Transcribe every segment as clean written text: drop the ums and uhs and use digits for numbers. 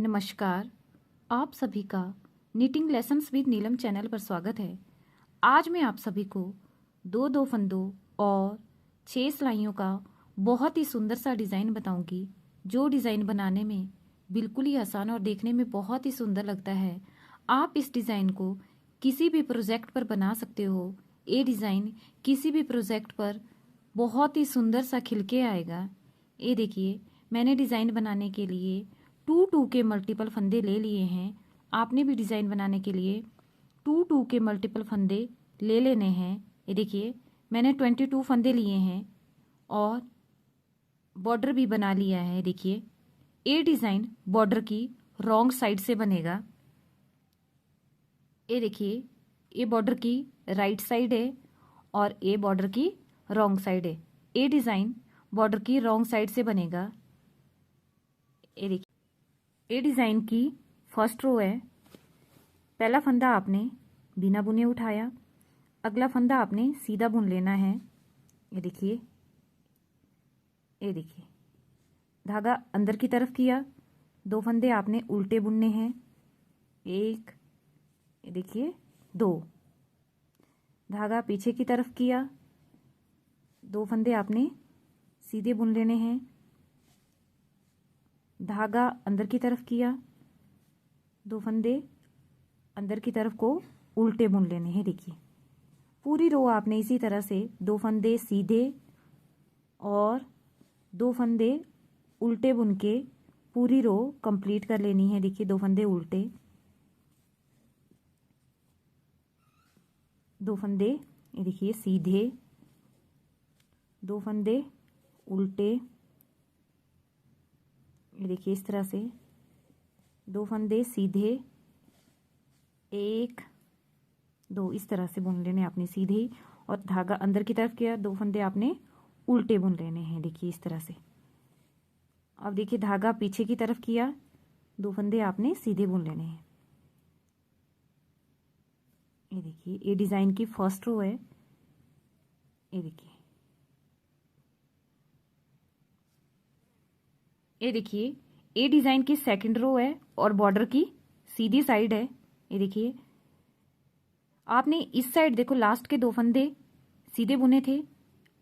नमस्कार। आप सभी का knitting lessons with Neelam channel पर स्वागत है। आज मैं आप सभी को दो फंदों और 6 सिलाइयों का बहुत ही सुंदर सा डिज़ाइन बताऊंगी, जो डिज़ाइन बनाने में बिल्कुल ही आसान और देखने में बहुत ही सुंदर लगता है। आप इस डिज़ाइन को किसी भी प्रोजेक्ट पर बना सकते हो। ये डिज़ाइन किसी भी प्रोजेक्ट पर बहुत ही सुंदर सा खिलके आएगा। ये देखिए, मैंने डिज़ाइन बनाने के लिए 2 के मल्टीपल फंदे ले लिए हैं। आपने भी डिज़ाइन बनाने के लिए 2 के मल्टीपल फंदे ले लेने हैं। ये देखिए, मैंने 22 फंदे लिए हैं और बॉर्डर भी बना लिया है। देखिए, ये डिज़ाइन बॉर्डर की रॉन्ग साइड से बनेगा। ये देखिए, ये बॉर्डर की राइट साइड है और ये बॉर्डर की रॉन्ग साइड है। ये डिज़ाइन बॉर्डर की रॉन्ग साइड से बनेगा। ये देखिए, ये डिज़ाइन की फर्स्ट रो है। पहला फंदा आपने बिना बुने उठाया, अगला फंदा आपने सीधा बुन लेना है। ये देखिए, ये देखिए, धागा अंदर की तरफ किया, 2 फंदे आपने उल्टे बुनने हैं। 1, ये देखिए 2, धागा पीछे की तरफ किया, 2 फंदे आपने सीधे बुन लेने हैं। धागा अंदर की तरफ किया, 2 फंदे अंदर की तरफ को उल्टे बुन लेने हैं। देखिए, पूरी रो आपने इसी तरह से 2 फंदे सीधे और 2 फंदे उल्टे बुन के पूरी रो कंप्लीट कर लेनी है। देखिए, 2 फंदे उल्टे, 2 फंदे, ये देखिए सीधे, 2 फंदे उल्टे, ये देखिए इस तरह से 2 फंदे सीधे, 1 2 इस तरह से बुन लेने आपने सीधे, और धागा अंदर की तरफ किया, 2 फंदे आपने उल्टे बुन लेने हैं। देखिए इस तरह से। अब देखिए, धागा पीछे की तरफ किया, 2 फंदे आपने सीधे बुन लेने हैं। ये देखिए, ये डिजाइन की फर्स्ट रो है। ये देखिए, ये देखिए, ये डिजाइन की सेकंड रो है और बॉर्डर की सीधी साइड है। ये देखिए, आपने इस साइड देखो, लास्ट के 2 फंदे सीधे बुने थे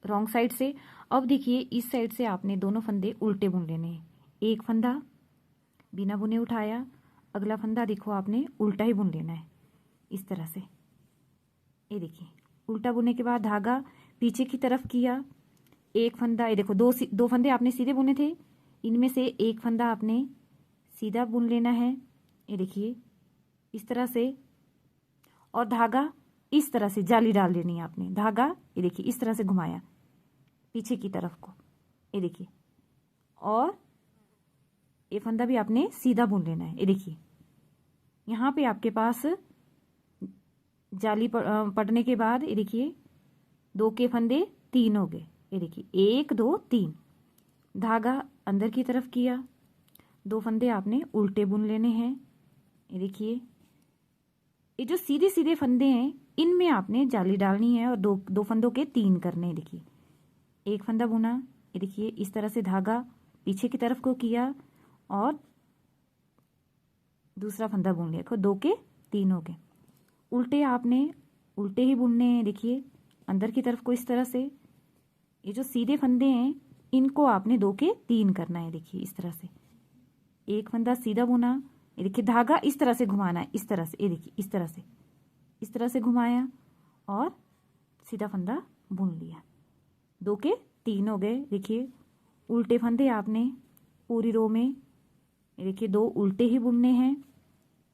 रॉन्ग साइड से। अब देखिए, इस साइड से आपने दोनों फंदे उल्टे बुन लेने हैं। एक फंदा बिना बुने उठाया, अगला फंदा देखो आपने उल्टा ही बुन लेना है इस तरह से। ये देखिए, उल्टा बुनने के बाद धागा पीछे की तरफ किया, एक फंदा, ये देखो दो फंदे आपने सीधे बुने थे, इनमें से एक फंदा आपने सीधा बुन लेना है। ये देखिए इस तरह से, और धागा इस तरह से जाली डाल देनी है आपने। धागा ये देखिए इस तरह से घुमाया पीछे की तरफ को, ये देखिए, और ये फंदा भी आपने सीधा बुन लेना है। ये देखिए, यहाँ पे आपके पास जाली पड़ने के बाद ये देखिए 2 के फंदे 3 हो गए। ये देखिए 1 2 3, धागा अंदर की तरफ किया, 2 फंदे आपने उल्टे बुन लेने हैं। ये देखिए, ये जो सीधे सीधे फंदे हैं इनमें आपने जाली डालनी है और दो फंदों के 3 करने हैं। देखिए, एक फंदा बुना, ये देखिए इस तरह से धागा पीछे की तरफ को किया और दूसरा फंदा बुन लिया। 2 के 3 हो गए। उल्टे आपने उल्टे ही बुनने हैं। देखिए, अंदर की तरफ को इस तरह से, ये जो सीधे फंदे हैं इनको आपने 2 के 3 करना है। देखिए इस तरह से, एक फंदा सीधा बुना, ये देखिए धागा इस तरह से घुमाना है, इस तरह से, ये देखिए इस तरह से, इस तरह से घुमाया और सीधा फंदा बुन लिया। 2 के 3 हो गए। देखिए, उल्टे फंदे आपने पूरी रो में, ये देखिए 2 उल्टे ही बुनने हैं।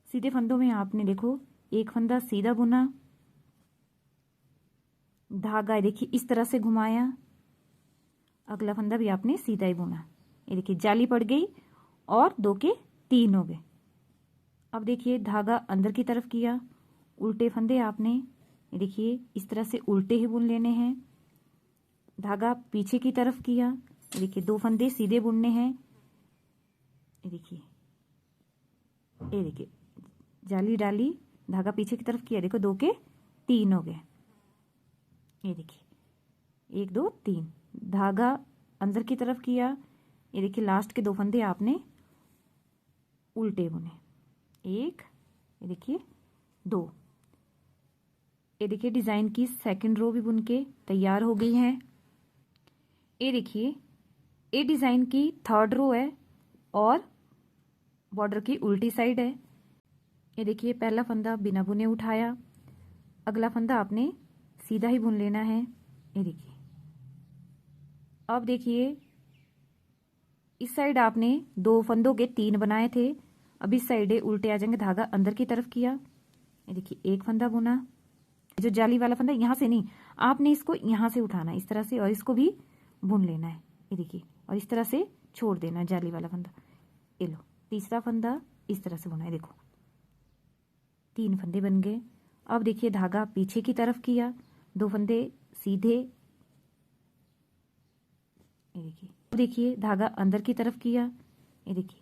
सीधे फंदों में आपने देखो एक फंदा सीधा बुना, धागा देखिए इस तरह से घुमाया, अगला फंदा भी आपने सीधा ही बुना। ये देखिए जाली पड़ गई और 2 के 3 हो गए। अब देखिए, धागा अंदर की तरफ किया, उल्टे फंदे आपने ये देखिए इस तरह से उल्टे ही बुन लेने हैं। धागा पीछे की तरफ किया, ये देखिए 2 फंदे सीधे बुनने हैं। ये देखिए, ये देखिए जाली डाली, धागा पीछे की तरफ किया, देखो 2 के 3 हो गए। ये देखिए 1 2 3, धागा अंदर की तरफ किया, ये देखिए लास्ट के 2 फंदे आपने उल्टे बुने, एक, ये देखिए दो। ये देखिए डिजाइन की सेकंड रो भी बुन के तैयार हो गई है। ये देखिए ये डिजाइन की थर्ड रो है और बॉर्डर की उल्टी साइड है। ये देखिए पहला फंदा बिना बुने उठाया, अगला फंदा आपने सीधा ही बुन लेना है। ये देखिए, अब देखिए इस साइड आपने दो फंदों के तीन बनाए थे, अब इस साइड उल्टे आ जाएंगे, धागा अंदर की तरफ किया। ये देखिए एक फंदा बुना, जो जाली वाला फंदा यहां से नहीं, आपने इसको यहां से उठाना इस तरह से और इसको भी बुन लेना है। ये देखिए, और इस तरह से छोड़ देना है जाली वाला फंदा। ये लो, तीसरा फंदा इस तरह से बुना है, देखो तीन फंदे बन गए। अब देखिए धागा पीछे की तरफ किया, दो फंदे सीधे, ये देखिए, देखिए धागा अंदर की तरफ किया। ये देखिए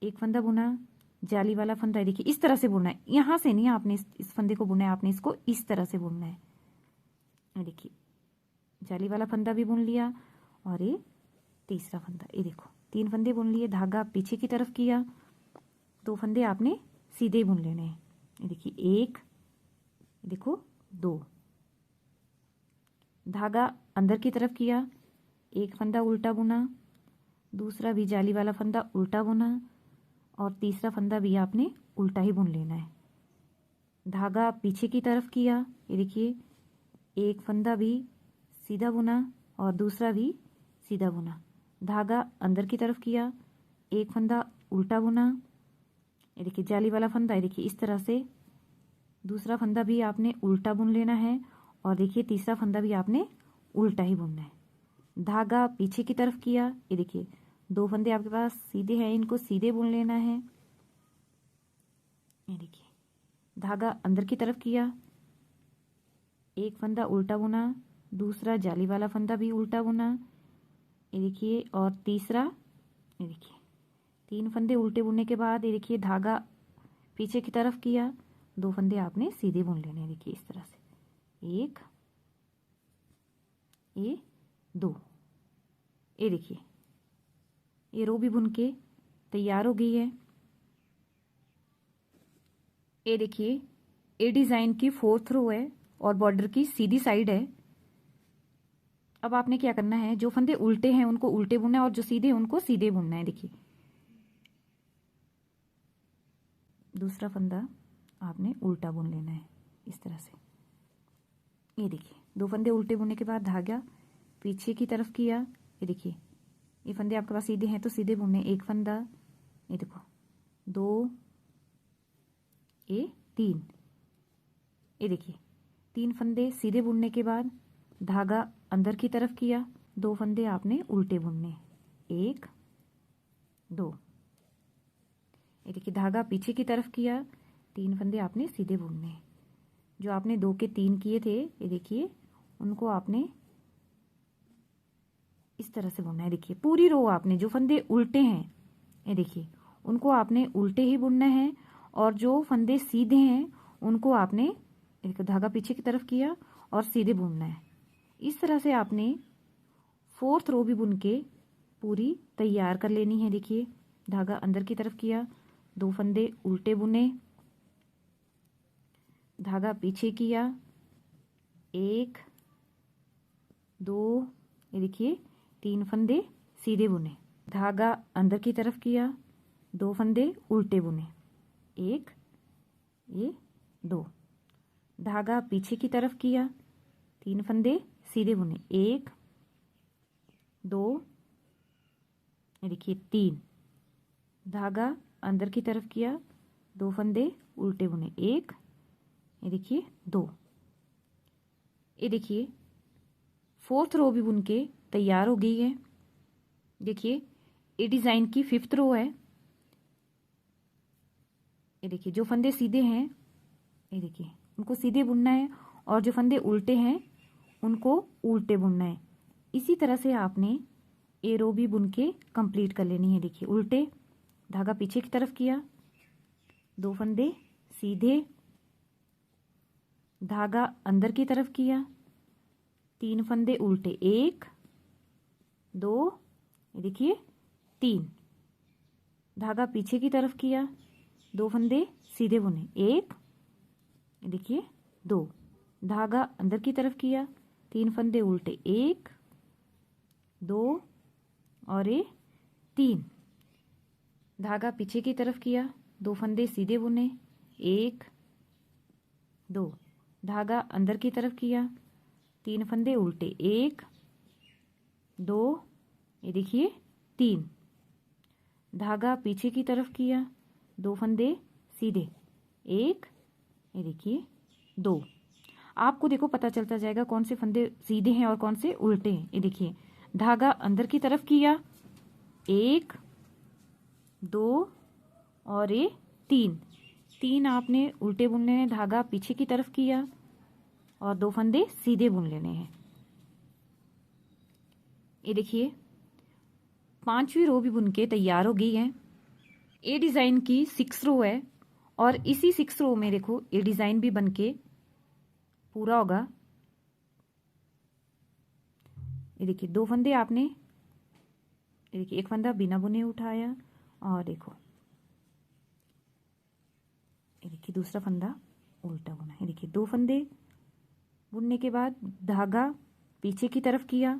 एक फंदा बुना, जाली वाला फंदा, देखिए इस तरह से बुनना है, यहां से नहीं आपने इस फंदे को बुनना है, आपने इसको इस तरह से बुनना है। ये देखिए जाली वाला फंदा भी बुन लिया और ये तीसरा फंदा, ये देखो तीन फंदे बुन लिए, धागा पीछे की तरफ किया, दो फंदे आपने सीधे बुन लेने हैं। ये देखिए एक, देखो दो, धागा अंदर की तरफ किया, एक फंदा उल्टा बुना, दूसरा भी जाली वाला फंदा उल्टा बुना और तीसरा फंदा भी आपने उल्टा ही बुन लेना है। धागा पीछे की तरफ किया, ये देखिए एक फंदा भी सीधा बुना और दूसरा भी सीधा बुना, धागा अंदर की तरफ किया, एक फंदा उल्टा बुना, ये देखिए जाली वाला फंदा, ये देखिए इस तरह से दूसरा फंदा भी आपने उल्टा बुन लेना है और देखिए तीसरा फंदा भी आपने उल्टा ही बुनना है। धागा पीछे की तरफ किया, ये देखिए दो फंदे आपके पास सीधे हैं, इनको सीधे बुन लेना है। ये देखिए धागा अंदर की तरफ किया, एक फंदा उल्टा बुना, दूसरा जाली वाला फंदा भी उल्टा बुना, ये देखिए और तीसरा, ये देखिए तीन फंदे उल्टे बुनने के बाद ये देखिए धागा पीछे की तरफ किया, दो फंदे आपने सीधे बुन लेने, देखिए इस तरह से एक, ये दो। ये देखिए ये रो भी बुन के तैयार हो गई है। ये देखिए ये डिजाइन की फोर्थ रो है और बॉर्डर की सीधी साइड है। अब आपने क्या करना है, जो फंदे उल्टे हैं उनको उल्टे बुनना है और जो सीधे हैं उनको सीधे बुनना है। देखिए दूसरा फंदा आपने उल्टा बुन लेना है इस तरह से। ये देखिए दो फंदे उल्टे बुनने के बाद धागा पीछे की तरफ किया, ये देखिए ये फंदे आपके पास सीधे हैं तो सीधे बुनने, एक फंदा, ये देखो दो, ये तीन, ये देखिए तीन फंदे सीधे बुनने के बाद धागा अंदर की तरफ किया, दो फंदे आपने उल्टे बुनने, एक दो, ये देखिए धागा पीछे की तरफ किया, तीन फंदे आपने सीधे बुनने। जो आपने दो के तीन किए थे, ये देखिए उनको आपने इस तरह से बुनना है। देखिए पूरी रो आपने, जो फंदे उल्टे हैं ये देखिए उनको आपने उल्टे ही बुनना है और जो फंदे सीधे हैं उनको आपने एक धागा पीछे की तरफ किया और सीधे बुनना है। इस तरह से आपने फोर्थ रो भी बुन के पूरी तैयार कर लेनी है। देखिए धागा अंदर की तरफ किया, दो फंदे उल्टे बुने, धागा पीछे किया, एक दो, ये देखिए तीन फंदे सीधे बुने, धागा अंदर की तरफ किया, दो फंदे उल्टे बुने, एक, ये दो, धागा पीछे की तरफ किया, तीन फंदे सीधे बुने, एक दो, ये देखिए तीन, धागा अंदर की तरफ किया, दो फंदे उल्टे बुने, एक, ये देखिए दो। ये देखिए फोर्थ रो भी बुन के तैयार हो गई है। देखिए ये डिजाइन की फिफ्थ रो है। ये देखिए जो फंदे सीधे हैं ये देखिए उनको सीधे बुनना है और जो फंदे उल्टे हैं उनको उल्टे बुनना है। इसी तरह से आपने ये रो भी बुन के कंप्लीट कर लेनी है। देखिए उल्टे, धागा पीछे की तरफ किया, दो फंदे सीधे, धागा अंदर की तरफ किया, तीन फंदे उल्टे, एक दो, ये देखिए तीन, धागा पीछे की तरफ किया, 2 फंदे सीधे बुने, 1, देखिए 2, धागा अंदर की तरफ किया, 3 फंदे उल्टे, 1, 2 और ये 3, धागा पीछे की तरफ किया, 2 फंदे सीधे बुने, 1, 2, धागा अंदर की तरफ किया, 3 फंदे उल्टे, 1, 2, ये देखिए 3, धागा पीछे की तरफ किया, 2 फंदे सीधे, 1, ये देखिए 2। आपको देखो पता चलता जाएगा कौन से फंदे सीधे हैं और कौन से उल्टे हैं। ये देखिए धागा अंदर की तरफ किया, 1, 2 और ये 3 आपने उल्टे बुन लेने, धागा पीछे की तरफ किया और 2 फंदे सीधे बुन लेने हैं। ये देखिए 5वीं रो भी बुन के तैयार हो गई है। ए डिजाइन की 6 रो है और इसी 6 रो में देखो ये डिजाइन भी बन के पूरा होगा। ये देखिए 2 फंदे आपने, ये देखिए 1 फंदा बिना बुने उठाया और देखो ये देखिए दूसरा फंदा उल्टा बुना। ये देखिए 2 फंदे बुनने के बाद धागा पीछे की तरफ किया।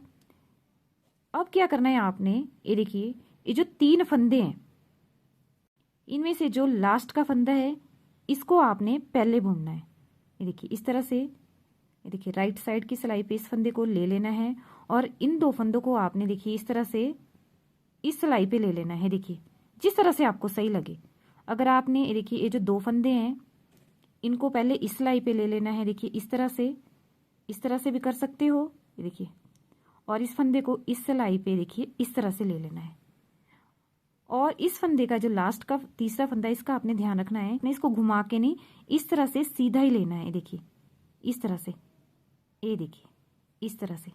अब क्या करना है आपने, ये देखिए ये जो 3 फंदे हैं इनमें से जो लास्ट का फंदा है इसको आपने पहले बुनना है। ये देखिए इस तरह से, ये देखिए राइट साइड की सिलाई पे इस फंदे को ले लेना है और इन 2 फंदों को आपने देखिए इस तरह से इस सिलाई पे ले लेना है। देखिए जिस तरह से आपको सही लगे। अगर आपने ये देखिए ये जो 2 फंदे हैं इनको पहले इस सिलाई पे ले लेना है, देखिए इस तरह से भी कर सकते हो। ये देखिए और इस फंदे को इस सिलाई पे देखिए इस तरह से ले लेना है और इस फंदे का जो लास्ट का तीसरा फंदा इसका आपने ध्यान रखना है, इसको घुमा के नहीं इस तरह से सीधा ही लेना है। देखिए इस तरह से, ये देखिए इस तरह से,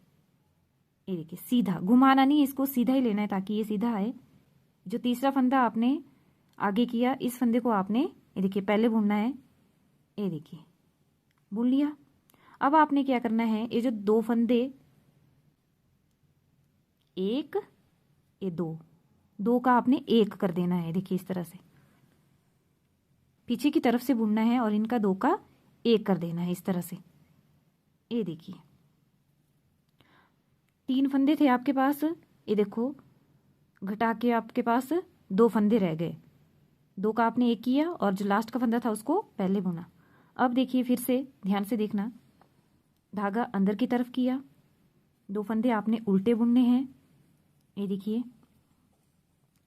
ये देखिए सीधा, घुमाना नहीं, इसको सीधा ही लेना है ताकि ये सीधा आए। जो तीसरा फंदा आपने आगे किया इस फंदे को आपने ये देखिए पहले बुनना है। ये देखिए बुन लिया। अब आपने क्या करना है, ये जो 2 फंदे 1 ये 2 का आपने 1 कर देना है। देखिए इस तरह से पीछे की तरफ से बुनना है और इनका 2 का 1 कर देना है इस तरह से। ये देखिए 3 फंदे थे आपके पास, ये देखो घटा के आपके पास 2 फंदे रह गए, 2 का आपने 1 किया और जो लास्ट का फंदा था उसको पहले बुना। अब देखिए फिर से ध्यान से देखना, धागा अंदर की तरफ किया, 2 फंदे आपने उल्टे बुनने हैं। ये देखिए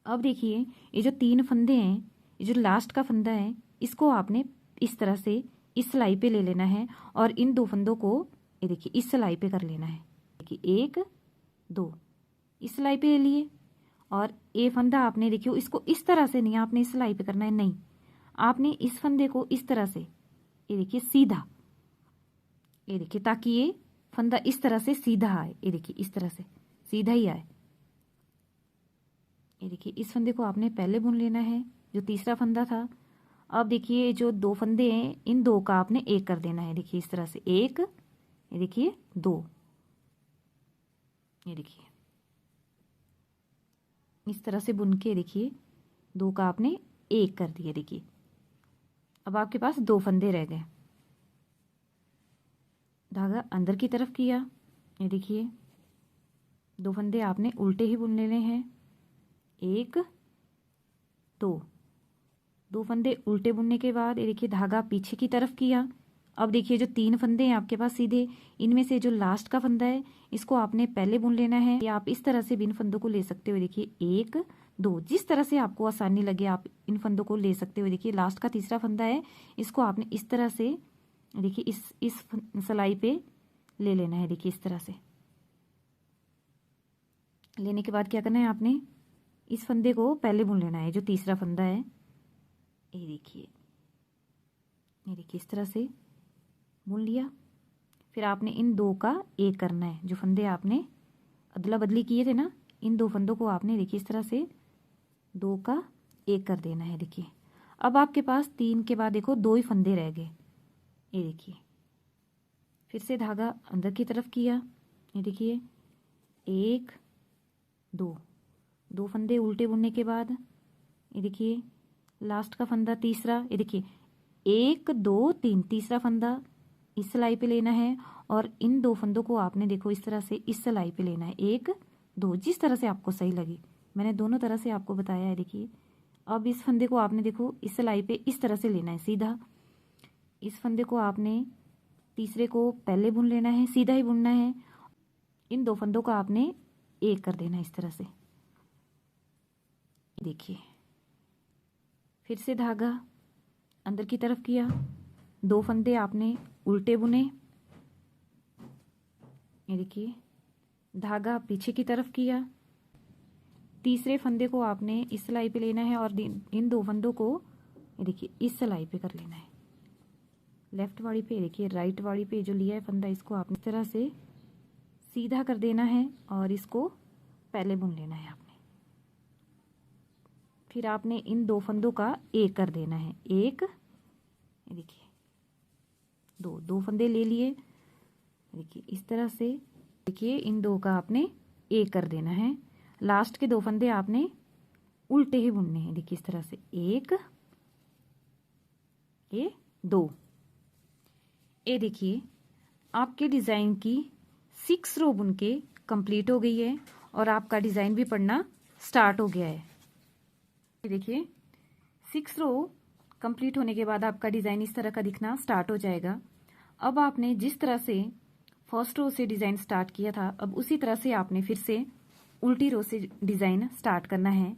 अब देखिए ये जो 3 फंदे हैं, ये जो लास्ट का फंदा है इसको आपने इस तरह से इस सिलाई पे ले लेना है और इन 2 फंदों को ये देखिए इस सिलाई पे कर लेना है। देखिए 1 2 इस सिलाई पे ले लिए और ये फंदा आपने देखिए इसको इस तरह से नहीं आपने इस सिलाई पे करना है, नहीं आपने इस फंदे को इस तरह से, ये देखिए सीधा, ये देखिए ताकि ये फंदा इस तरह से सीधा आए। ये देखिए इस तरह से सीधा ही आए। ये देखिए इस फंदे को आपने पहले बुन लेना है जो तीसरा फंदा था। अब देखिए जो 2 फंदे हैं इन 2 का आपने 1 कर देना है। देखिए इस तरह से 1, ये देखिए 2, ये देखिए इस तरह से बुन के देखिए 2 का आपने 1 कर दिया। देखिए अब आपके पास 2 फंदे रह गए, धागा अंदर की तरफ किया, ये देखिए 2 फंदे आपने उल्टे ही बुन लेने हैं, 1 2 फंदे उल्टे बुनने के बाद ये देखिए धागा पीछे की तरफ किया। अब देखिए जो 3 फंदे हैं आपके पास सीधे, इनमें से जो लास्ट का फंदा है इसको आपने पहले बुन लेना है या आप इस तरह से भी इन फंदों को ले सकते हो। देखिए 1 2 जिस तरह से आपको आसानी लगे आप इन फंदों को ले सकते हो। देखिए लास्ट का तीसरा फंदा है इसको आपने इस तरह से देखिए इस सिलाई पे ले लेना है। देखिए इस तरह से लेने के बाद क्या करना है, आपने इस फंदे को पहले बुन लेना है जो तीसरा फंदा है। ये देखिए इस तरह से बुन लिया। फिर आपने इन 2 का 1 करना है, जो फंदे आपने अदला बदली किए थे ना, इन 2 फंदों को आपने देखिए इस तरह से 2 का 1 कर देना है। देखिए अब आपके पास 3 के बाद देखो 2 ही फंदे रह गए। ये देखिए फिर से धागा अंदर की तरफ किया, ये देखिए 1 2 फंदे उल्टे बुनने के बाद ये देखिए लास्ट का फंदा तीसरा, ये देखिए 1 2 3 तीसरा फंदा इस सिलाई पे लेना है और इन 2 फंदों को आपने देखो इस तरह से इस सिलाई पे लेना है, 1 2 जिस तरह से आपको सही लगे। मैंने दोनों तरह से आपको बताया है। देखिए अब इस फंदे को आपने देखो इस सिलाई पे इस तरह से लेना है सीधा, इस फंदे को आपने तीसरे को पहले बुन लेना है, सीधा ही बुनना है। इन 2 फंदों को आपने एक कर देना है इस तरह से। देखिए फिर से धागा अंदर की तरफ किया, 2 फंदे आपने उल्टे बुने, ये देखिए धागा पीछे की तरफ किया, तीसरे फंदे को आपने इस सिलाई पे लेना है और इन 2 फंदों को ये देखिए इस सिलाई पे कर लेना है। लेफ्ट वाली पे देखिए राइट वाली पे जो लिया है फंदा इसको आपने इस तरह से सीधा कर देना है और इसको पहले बुन लेना है आपने। फिर आपने इन 2 फंदों का एक कर देना है, एक ये देखिए 2 फंदे ले लिए, देखिए इस तरह से। देखिए इन 2 का आपने एक कर देना है, लास्ट के 2 फंदे आपने उल्टे ही बुनने हैं। देखिए इस तरह से 1 ये 2। ये देखिए आपके डिज़ाइन की 6 रो बुन के कंप्लीट हो गई है और आपका डिज़ाइन भी पढ़ना स्टार्ट हो गया है। देखिए 6 रो कंप्लीट होने के बाद आपका डिज़ाइन इस तरह का दिखना स्टार्ट हो जाएगा। अब आपने जिस तरह से फर्स्ट रो से डिज़ाइन स्टार्ट किया था, अब उसी तरह से आपने फिर से उल्टी रो से डिज़ाइन स्टार्ट करना है।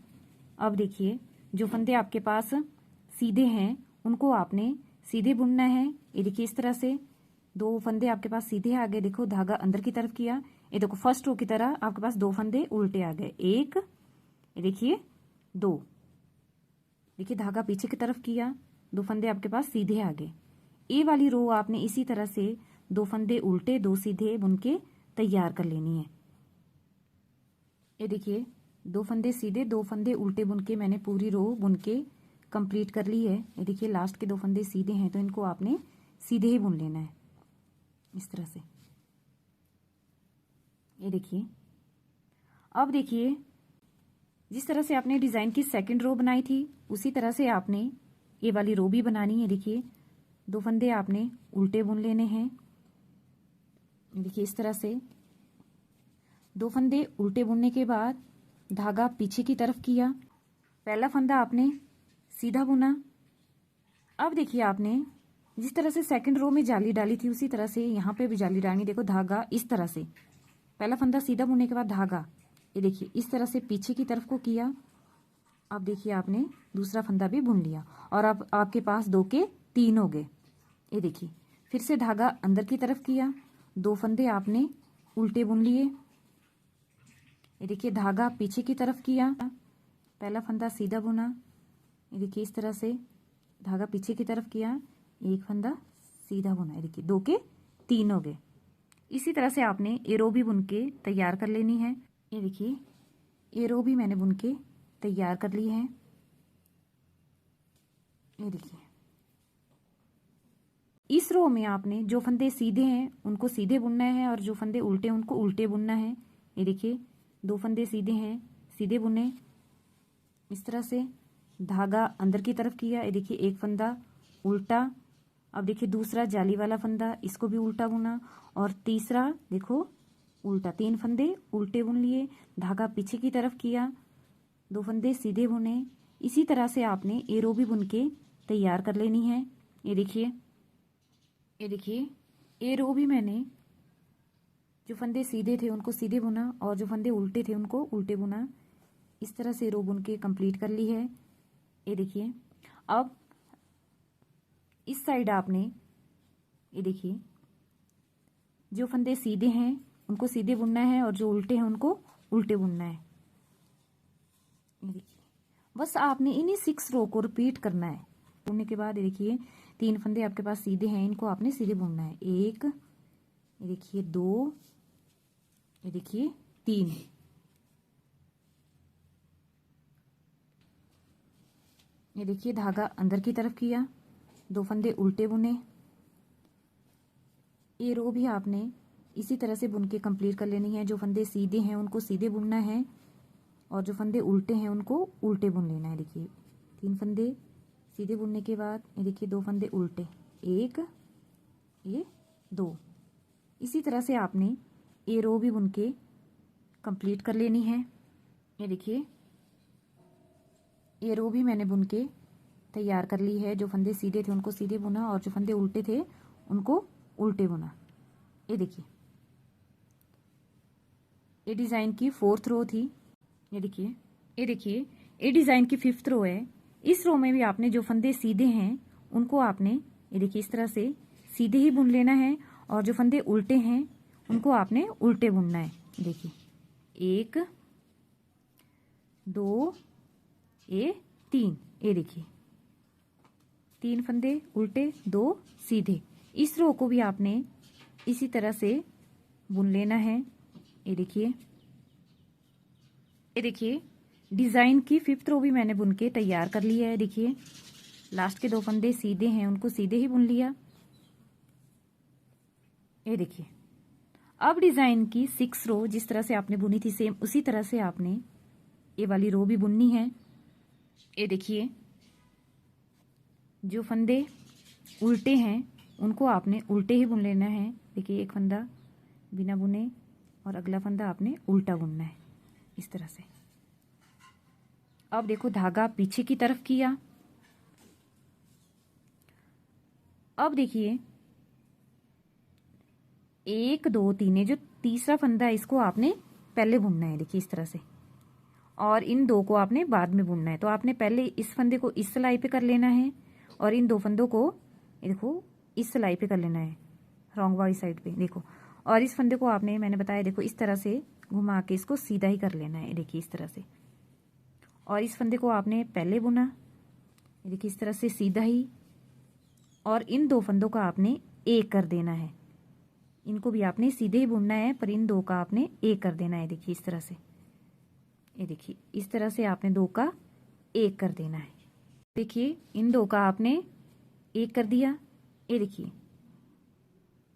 अब देखिए जो फंदे आपके पास सीधे हैं उनको आपने सीधे बुनना है। ये देखिए इस तरह से 2 फंदे आपके पास सीधे आ गए, देखो धागा अंदर की तरफ किया, ये देखो फर्स्ट रो की तरह आपके पास 2 फंदे उल्टे आ गए, 1 ये देखिए 2, देखिए धागा पीछे की तरफ किया, 2 फंदे आपके पास सीधे आ गए। ए वाली रो आपने इसी तरह से 2 फंदे उल्टे 2 सीधे बुन के तैयार कर लेनी है। ये देखिए 2 फंदे सीधे 2 फंदे उल्टे बुन के मैंने पूरी रो बुन के कंप्लीट कर ली है। ये देखिए लास्ट के 2 फंदे सीधे हैं तो इनको आपने सीधे ही बुन लेना है इस तरह से। ये देखिए अब देखिए जिस तरह से आपने डिज़ाइन की सेकंड रो बनाई थी उसी तरह से आपने ये वाली रो भी बनानी है। देखिए 2 फंदे आपने उल्टे बुन लेने हैं, देखिए इस तरह से 2 फंदे उल्टे बुनने के बाद धागा पीछे की तरफ किया, पहला फंदा आपने सीधा बुना। अब देखिए आपने जिस तरह से सेकंड रो में जाली डाली थी उसी तरह से यहाँ पे भी जाली डालनी। देखो धागा इस तरह से पहला फंदा सीधा बुनने के बाद धागा ये देखिए इस तरह से पीछे की तरफ को किया। अब देखिए आपने दूसरा फंदा भी बुन लिया और अब आपके पास 2 के 3 हो गए। ये देखिए फिर से धागा अंदर की तरफ किया, 2 फंदे आपने उल्टे बुन लिए। ये देखिए धागा पीछे की तरफ किया, पहला फंदा सीधा बुना, ये देखिए इस तरह से धागा पीछे की तरफ किया, 1 फंदा सीधा बुना, ये देखिए 2 के 3 हो गए। इसी तरह से आपने ये रो भी बुन के तैयार कर लेनी है। ये देखिए ये रो भी मैंने बुन के तैयार कर ली है। ये देखिए इस रो में आपने जो फंदे सीधे हैं उनको सीधे बुनना है और जो फंदे उल्टे हैं उनको उल्टे बुनना है। ये देखिए 2 फंदे सीधे हैं, सीधे बुने इस तरह से, धागा अंदर की तरफ किया, ये देखिए 1 फंदा उल्टा। अब देखिए दूसरा जाली वाला फंदा इसको भी उल्टा बुना और तीसरा देखो उल्टा, 3 फंदे उल्टे बुन लिए, धागा पीछे की तरफ किया, 2 फंदे सीधे बुने। इसी तरह से आपने ये रो भी बुन के तैयार कर लेनी है। ये देखिए ये रो भी मैंने जो फंदे सीधे थे उनको सीधे बुना और जो फंदे उल्टे थे उनको उल्टे बुना, इस तरह से रो बुन के कंप्लीट कर ली है। ये देखिए अब इस साइड आपने ये देखिए जो फंदे सीधे हैं उनको सीधे बुनना है और जो उल्टे हैं उनको उल्टे बुनना है। ये देखिए बस आपने इन्हीं 6 रो को रिपीट करना है। बुनने के बाद ये देखिए 3 फंदे आपके पास सीधे हैं, इनको आपने सीधे बुनना है, 1 ये देखिए 2 ये देखिए 3। ये देखिए धागा अंदर की तरफ किया, 2 फंदे उल्टे बुने। ये रो भी आपने इसी तरह से बुन के कंप्लीट कर लेनी है। जो फंदे सीधे हैं उनको सीधे बुनना है और जो फंदे उल्टे हैं उनको उल्टे बुन लेना है। देखिए 3 फंदे सीधे बुनने के बाद ये देखिए 2 फंदे उल्टे, 1 ये 2। इसी तरह से आपने ये रो भी बुन के कंप्लीट कर लेनी है। ये देखिए ये रो भी मैंने बुन के तैयार कर ली है। जो फंदे सीधे थे उनको सीधे बुना और जो फंदे उल्टे थे उनको उल्टे बुना। ये देखिए ये डिज़ाइन की 4th रो थी। ये देखिए ये डिज़ाइन की 5th रो है। इस रो में भी आपने जो फंदे सीधे हैं उनको आपने ये देखिए इस तरह से सीधे ही बुन लेना है और जो फंदे उल्टे हैं उनको आपने उल्टे बुनना है। देखिए 1 2 ये 3। ये देखिए 3 फंदे उल्टे 2 सीधे। इस रो को भी आपने इसी तरह से बुन लेना है। ये देखिए डिज़ाइन की 5th रो भी मैंने बुन के तैयार कर ली है। देखिए लास्ट के 2 फंदे सीधे हैं उनको सीधे ही बुन लिया। ये देखिए अब डिज़ाइन की 6 रो जिस तरह से आपने बुनी थी सेम उसी तरह से आपने ये वाली रो भी बुननी है। ये देखिए जो फंदे उल्टे हैं उनको आपने उल्टे ही बुन लेना है। देखिए एक फंदा बिना बुने और अगला फंदा आपने उल्टा बुनना है इस तरह से। अब देखो धागा पीछे की तरफ किया। अब देखिए 1 2 3 जो तीसरा फंदा है इसको आपने पहले बुनना है। देखिए इस तरह से और इन 2 को आपने बाद में बुनना है। तो आपने पहले इस फंदे को इस सिलाई पे कर लेना है और इन 2 फंदों को ये देखो इस सिलाई पे कर लेना है रॉन्ग वाली साइड पे। देखो और इस फंदे को आपने मैंने बताया देखो इस तरह से घुमा के इसको सीधा ही कर लेना है। देखिए इस तरह से और इस फंदे को आपने पहले बुना। देखिए इस तरह से सीधा ही और इन 2 फंदों का आपने एक कर देना है। इनको भी आपने सीधे ही बुनना है पर इन 2 का आपने एक कर देना है। देखिए इस तरह से। ये देखिए इस तरह से आपने 2 का एक कर देना है। देखिए इन 2 का आपने एक कर दिया। ये देखिए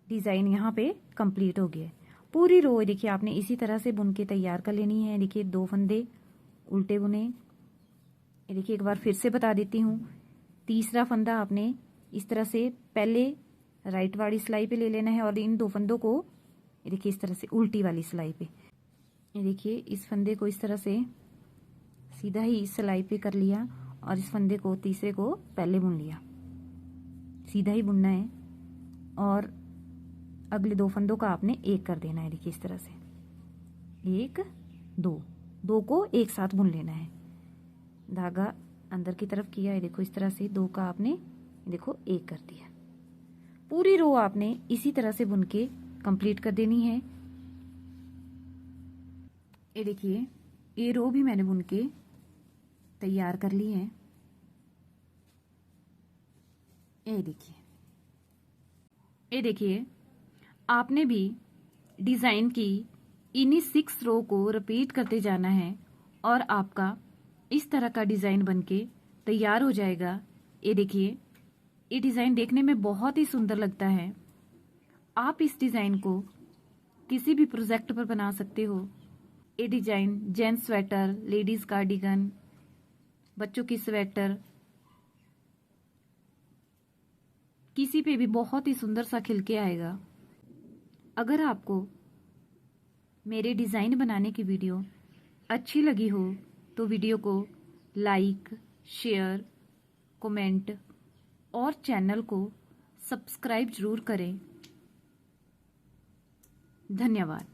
डिज़ाइन यहाँ पे कंप्लीट हो गया है। पूरी रो देखिए आपने इसी तरह से बुन के तैयार कर लेनी है। देखिए 2 फंदे उल्टे बुने। ये देखिए एक बार फिर से बता देती हूँ। तीसरा फंदा आपने इस तरह से पहले राइट वाली सिलाई पे ले लेना है और इन 2 फंदों को ये देखिए इस तरह से उल्टी वाली सिलाई पे। ये देखिए इस फंदे को इस तरह से सीधा ही इस सिलाई पे कर लिया और इस फंदे को तीसरे को पहले बुन लिया। सीधा ही बुनना है और अगले 2 फंदों का आपने एक कर देना है। देखिए इस तरह से 1 2 को एक साथ बुन लेना है। धागा अंदर की तरफ किया है। देखो इस तरह से 2 का आपने देखो एक कर दिया। पूरी रो आपने इसी तरह से बुन के कंप्लीट कर देनी है। ये देखिए ये रो भी मैंने बुन के तैयार कर ली है। ये देखिए आपने भी डिज़ाइन की इन्हीं 6 रो को रिपीट करते जाना है और आपका इस तरह का डिज़ाइन बनके तैयार हो जाएगा। ये देखिए ये डिज़ाइन देखने में बहुत ही सुंदर लगता है। आप इस डिज़ाइन को किसी भी प्रोजेक्ट पर बना सकते हो। ये design gents sweater, ladies cardigan, बच्चों की स्वेटर किसी पे भी बहुत ही सुंदर सा खिल के आएगा। अगर आपको मेरे डिज़ाइन बनाने की वीडियो अच्छी लगी हो तो वीडियो को लाइक, शेयर, कमेंट और चैनल को सब्सक्राइब जरूर करें। धन्यवाद।